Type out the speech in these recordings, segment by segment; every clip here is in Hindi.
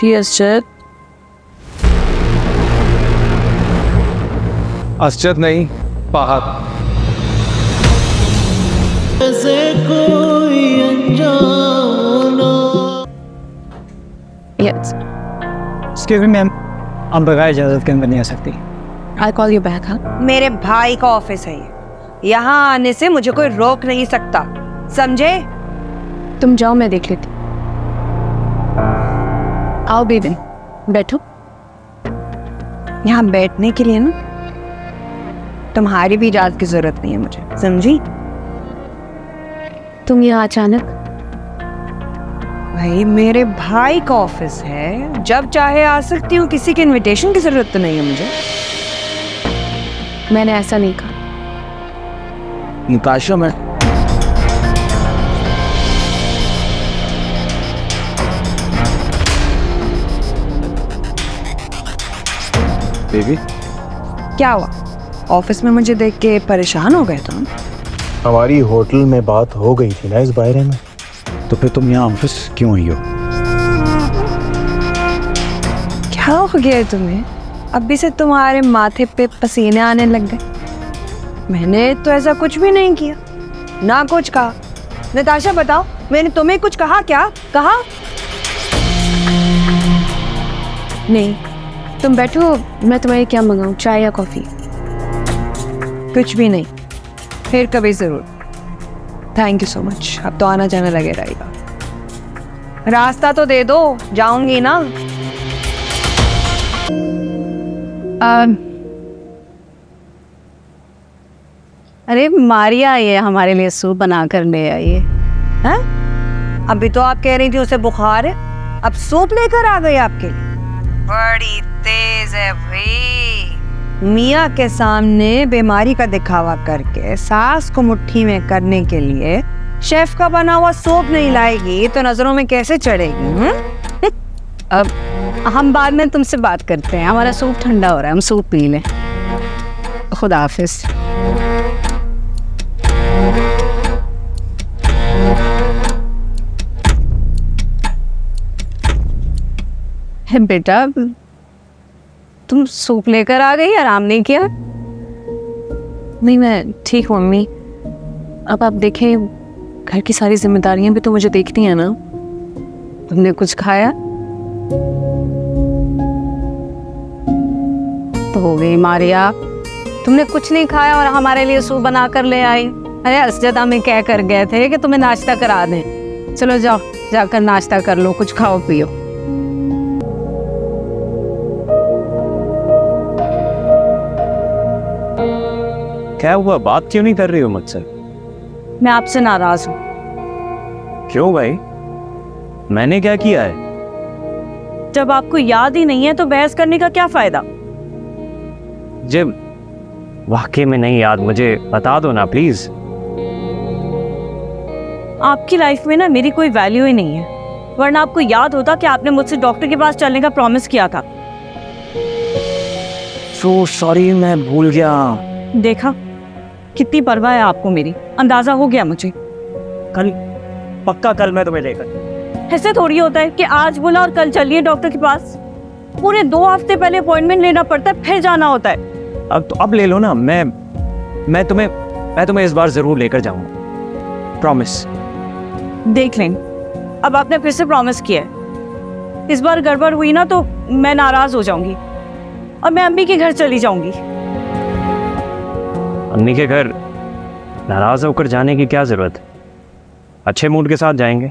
जी असजद। असजद नहीं, Fahad. Yes, excuse me ma'am, आप बगैर इजाज़त के अंदर नहीं आ सकती। I call you back. हाँ, मेरे भाई का ऑफिस है ये, यहाँ आने से मुझे कोई रोक नहीं सकता, समझे? तुम जाओ, मैं देख लेती। आओ बेबी, बैठो। यहाँ बैठने के लिए ना तुम्हारी भी इजाजत की जरूरत नहीं है मुझे, समझी? तुम यहाँ अचानक? भाई मेरे भाई का ऑफिस है, जब चाहे आ सकती हूँ, किसी के इनविटेशन की जरूरत तो नहीं है मुझे। मैंने ऐसा नहीं कहा। निताशा, मैं बेबी, क्या हुआ? ऑफिस में मुझे देख के परेशान हो गए तुम? हमारी होटल में बात हो गई थी ना इस बारे में। तो फिर तुम यहाँ ऑफिस क्यों आई हो? क्या हो गया है तुम्हें? अभी से तुम्हारे माथे पे पसीने आने लग गए। मैंने तो ऐसा कुछ भी नहीं किया, ना कुछ कहा। नताशा बताओ, मैंने तुम्हें कुछ कहा? क्या कहा? नहीं, तुम बैठो, मैं तुम्हारे क्या मंगाऊं, चाय या कॉफी? कुछ भी नहीं, फिर कभी जरूर। Thank you so much. अब तो आना जाना लगे रहेगा। रास्ता तो दे दो, जाऊंगी ना। अरे मारिया आई है, हमारे लिए सूप बना कर ले आई है। हैं? अभी तो आप कह रही थी उसे बुखार है, अब सूप लेकर आ गई आपके लिए? बड़ी तेज है भाई। मियाँ के सामने बीमारी का दिखावा करके सास को मुट्ठी में करने के लिए शेफ का बना हुआ सूप नहीं लाएगी तो नजरों में कैसे चढ़ेगी? अब हम बाद में तुमसे बात करते हैं, हमारा सूप ठंडा हो रहा है, हम सूप पी लें। खुदा हाफिज। बेटा तुम सूप लेकर आ गई, आराम नहीं किया? नहीं, मैं ठीक हूँ मम्मी। अब आप देखें, घर की सारी जिम्मेदारियां भी तो मुझे देखनी है ना। तुमने कुछ खाया तो हो गई मारिया। तुमने कुछ नहीं खाया और हमारे लिए सूप बना कर ले आई। अरे असजद हमें कह कर गए थे कि तुम्हें नाश्ता करा दें। चलो जाओ, जाकर नाश्ता कर लो, कुछ खाओ पियो। क्या हुआ? बात क्यों नहीं कर रही हो मुझसे? मैं आपसे नाराज हूँ। क्यों भाई? मैंने क्या किया है? जब आपको याद ही नहीं है तो बहस करने का क्या फायदा? जब वाकई में नहीं याद, मुझे बता दो ना प्लीज। आपकी लाइफ में ना मेरी कोई वैल्यू ही नहीं है, वरना आपको याद होता कि आपने मुझसे डॉक्टर के पास चलने का प्रॉमिस किया था। सो सॉरी, मैं भूल गया। देखा कितनी परवाह है आपको मेरी, अंदाजा हो गया मुझे। कल पक्का, कल मैं तुम्हें लेकर। ऐसे थोड़ी होता है कि आज बोला और कल चलिए डॉक्टर के पास। पूरे 2 हफ्ते पहले अपॉइंटमेंट लेना पड़ता है, फिर जाना होता है। अब ले लो ना। मैं तुम्हें इस बार जरूर लेकर जाऊंगा, प्रॉमिस। देख लें, अब आपने फिर से प्रॉमिस किया है। इस बार गड़बड़ हुई ना तो मैं नाराज हो जाऊंगी और मैं अम्मी के घर चली जाऊंगी। अम्मी के घर नाराज होकर जाने की क्या जरूरत है? अच्छे मूड के साथ जाएंगे।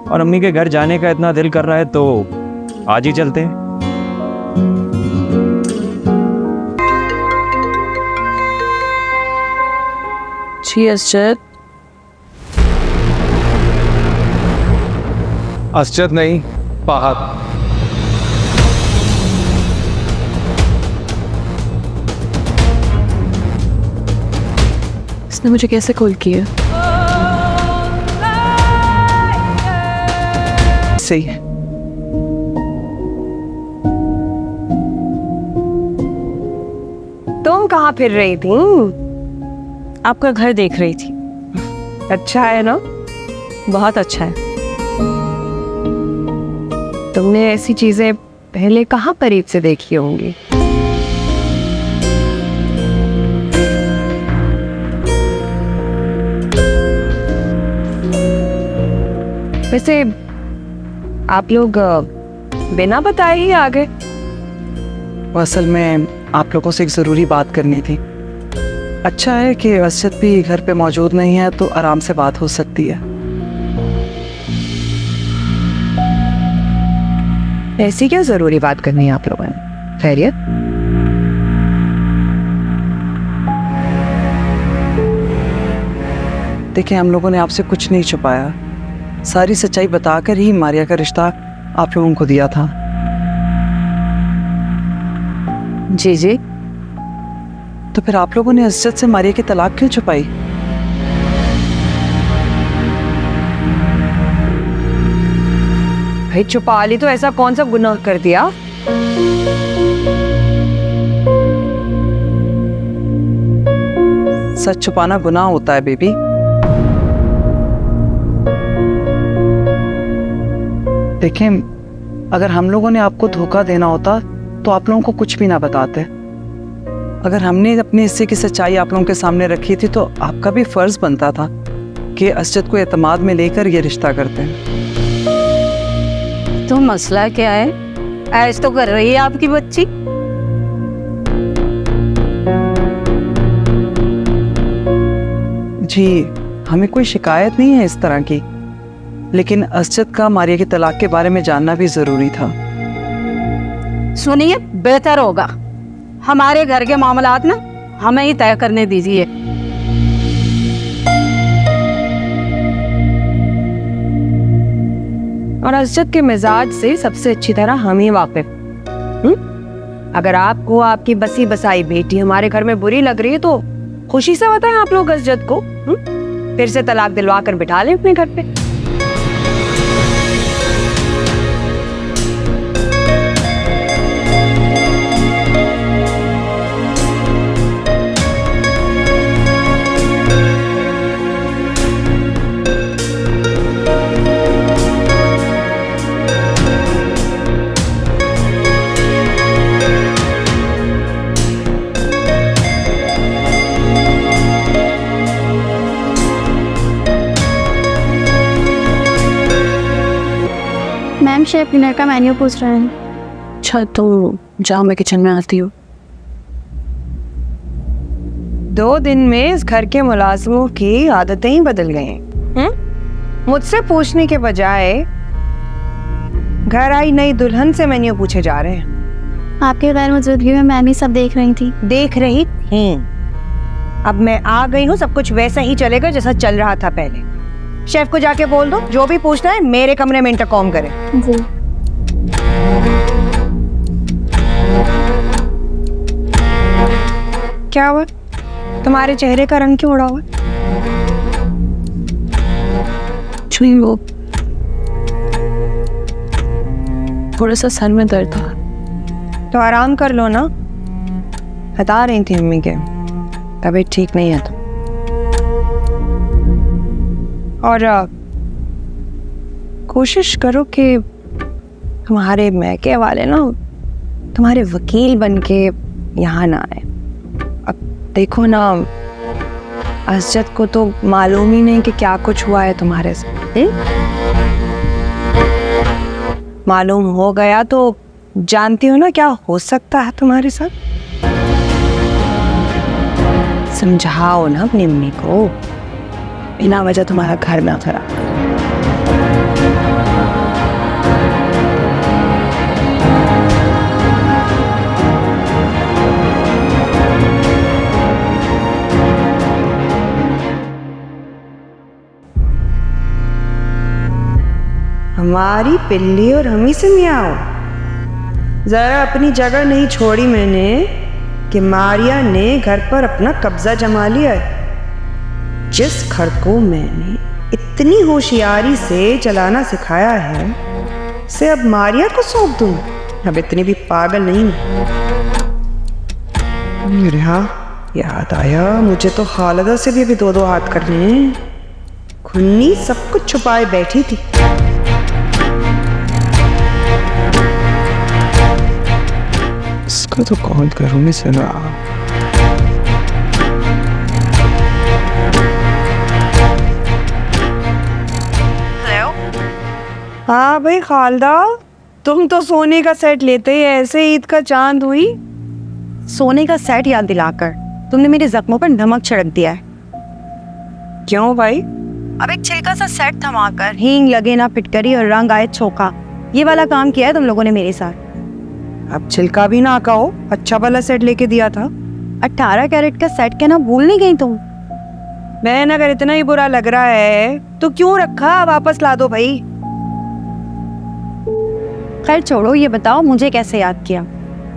और अम्मी के घर जाने का इतना दिल कर रहा है तो आज ही चलते हैं। जी असजद। असजद नहीं, फहद। इसने मुझे कैसे कॉल किया? सही है। तुम कहाँ फिर रही थी? आपका घर देख रही थी। अच्छा है ना? बहुत अच्छा है। तुमने ऐसी चीजें पहले कहाँ करीब से देखी होंगी? वैसे आप लोग बिना बताए ही आ गए। वो असल में आप लोगों से एक ज़रूरी बात करनी थी। अच्छा है कि असद भी घर पे मौजूद नहीं है, तो आराम से बात हो सकती है। ऐसी क्या जरूरी बात करनी है आप लोगों ने? खैरियत? देखिए, हम लोगों ने आपसे कुछ नहीं छुपाया, सारी सच्चाई बताकर ही मारिया का रिश्ता आप लोगों को दिया था। जी जी। तो फिर आप लोगों ने असद से मारिया की तलाक क्यों छुपाई? भाई छुपा ली तो ऐसा कौन सा गुनाह कर दिया? सच छुपाना गुनाह होता है बेबी। देखें, अगर हम लोगों ने आपको धोखा देना होता तो आप लोगों को कुछ भी ना बताते। अगर हमने अपने हिस्से की सच्चाई आप लोगों के सामने रखी थी तो आपका भी फर्ज बनता था कि असद को एतमाद में लेकर ये रिश्ता करते हैं। तो मसला क्या है? ऐश तो कर रही है आपकी बच्ची। जी, हमें कोई शिकायत नहीं है इस तरह की, लेकिन असद का मारिया की तलाक के बारे में जानना भी जरूरी था। सुनिए, बेहतर होगा हमारे घर के मामलात ना हमें ही तय करने दीजिए। और असद के मिजाज से सबसे अच्छी तरह हम ही वाकिफ। अगर आपको आपकी बसी बसाई बेटी हमारे घर में बुरी लग रही है तो खुशी से बताएं आप लोग असद को, फिर से तलाक दिलवा कर बिठा लें अपने घर पे। मैम, शेफ डिनर का मेन्यू पूछ रहे हैं। अच्छा तो जाओ, मैं किचन में आती हूँ। 2 दिन में इस घर के मुलाजिमों की आदतें ही बदल गई हैं। मुझसे पूछने के बजाय घर आई नई दुल्हन से मेन्यू पूछे जा रहे हैं। आपके गैर मौजूदगी में मैम ही सब देख रही थी। देख रही थी? अब मैं आ गई हूँ, सब कुछ वैसा ही चलेगा जैसा चल रहा था पहले। शेफ को जाके बोल दो जो भी पूछना है मेरे कमरे में इंटरकॉम करे। जी। क्या हुआ? तुम्हारे चेहरे का रंग क्यों उड़ा हुआ? छुई वो थोड़ा सा सर में दर्द था। तो आराम कर लो ना। बता रही थी मम्मी के तबीयत ठीक नहीं है तो। और कोशिश करो कि तुम्हारे मैके वाले ना तुम्हारे वकील बन के यहाँ ना आए। अब देखो ना, असद को तो मालूम ही नहीं कि क्या कुछ हुआ है तुम्हारे साथ। मालूम हो गया तो जानती हो ना क्या हो सकता है तुम्हारे साथ। समझाओ ना अपनी मम्मी को, बिना वजह तुम्हारा घर ना खराब। हमारी पिल्ली और हम ही से मियाओ। जरा अपनी जगह नहीं छोड़ी मैंने कि मारिया ने घर पर अपना कब्जा जमा लिया है। जिस घर को मैंने इतनी होशियारी से चलाना सिखाया है उसे अब मारिया को सौंप दूं? अब इतनी भी पागल नहीं। मेरे याद आया, मुझे तो खालिदा से भी अभी 2-2 हाथ करने हैं। खुन्नी सब कुछ छुपाए बैठी थी। उसका तो कॉल करूँ नहीं सर। हाँ भाई खालदा, तुम तो सोने का सेट लेते ही ऐसे ईद का चांद हुई। सोने का सेट याद दिलाकर तुमने मेरे जख्मों पर नमक छिड़क दिया है। क्यों भाई? अब एक छिलका सा सेट थमाकर हींग लगे ना फिटकरी और रंग आए छोका, ये वाला काम किया है तुम लोगों ने मेरे साथ। अब छिलका भी ना कहो, अच्छा वाला सेट लेके दिया था। 18 कैरेट का सेट कहना भूल नहीं गई तुम? बहन अगर इतना ही बुरा लग रहा है तो क्यों रखा, वापस ला दो भाई। खैर छोड़ो, ये बताओ मुझे कैसे याद किया?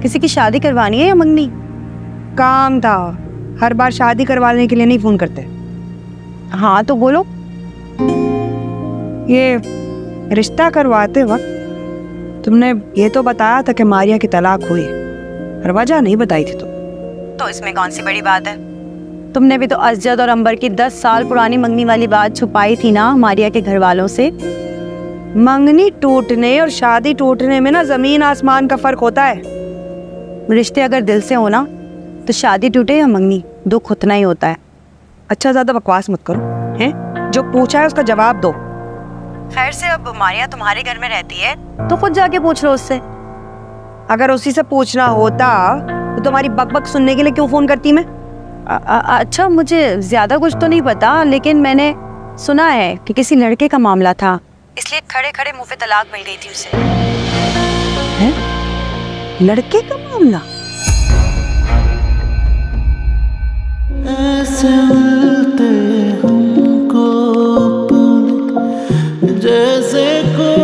किसी की शादी करवानी है या मंगनी? काम था, हर बार शादी करवाने के लिए नहीं फोन करते। हाँ तो बोलो। ये रिश्ता करवाते वक्त तुमने ये तो बताया था कि मारिया की तलाक हुई, और वजह नहीं बताई थी तो इसमें कौन सी बड़ी बात है? तुमने भी तो असजद और अंबर की 10 साल पुरानी मंगनी वाली बात छुपाई थी ना मारिया के घर वालों से। मंगनी टूटने और शादी टूटने में ना जमीन आसमान का फर्क होता है। रिश्ते अगर दिल से हो ना तो शादी टूटे या मंगनी, दुख उतना ही होता है। अच्छा ज्यादा बकवास मत करो, हैं? जो पूछा है उसका जवाब दो। खैर से अब मारिया तुम्हारे घर में रहती है तो खुद जाके पूछ लो उससे। अगर उसी से पूछना होता तो तुम्हारी बकबक सुनने के लिए क्यों फोन करती मैं? अच्छा मुझे ज्यादा कुछ तो नहीं पता, लेकिन मैंने सुना है कि किसी लड़के का मामला था, इसलिए खड़े खड़े मुंह पे तलाक मिल गई थी उसे। है? लड़के का मामला? ऐसे मिलते हमको जैसे कोई